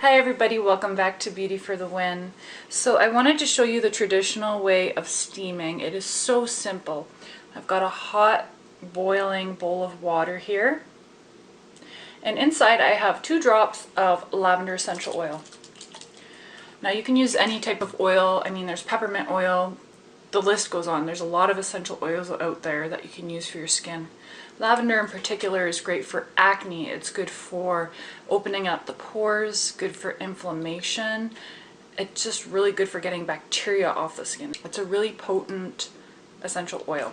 Hi everybody, welcome back to Beauty for the Win. So I wanted to show you the traditional way of steaming. It is so simple. I've got a hot boiling bowl of water here, and inside I have 2 drops of lavender essential oil. Now you can use any type of oil. I mean, there's peppermint oil, the list goes on. There's a lot of essential oils out there that you can use for your skin. Lavender in particular is great for acne. It's good for opening up the pores, good for inflammation. It's just really good for getting bacteria off the skin. It's a really potent essential oil.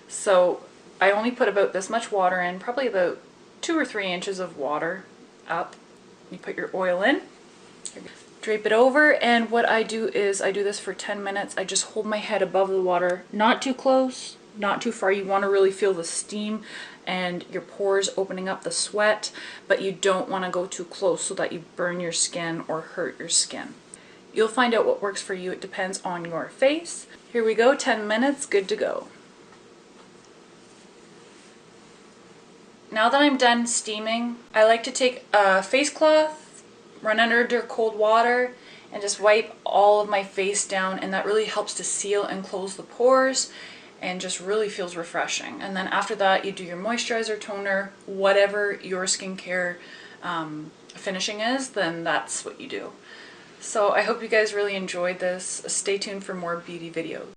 So I only put about this much water in, probably about 2 or 3 inches of water up. You put your oil in, drape it over, and what I do is I do this for 10 minutes. I just hold my head above the water, not too close, not too far. You want to really feel the steam and your pores opening up, the sweat, but you don't want to go too close so that you burn your skin or hurt your skin. You'll find out what works for you. It depends on your face. Here we go, 10 minutes, good to go. Now that I'm done steaming, I like to take a face cloth, run under cold water, and just wipe all of my face down, and that really helps to seal and close the pores and just really feels refreshing. And then after that you do your moisturizer, toner, whatever your skincare finishing is, then that's what you do. So I hope you guys really enjoyed this. Stay tuned for more beauty videos.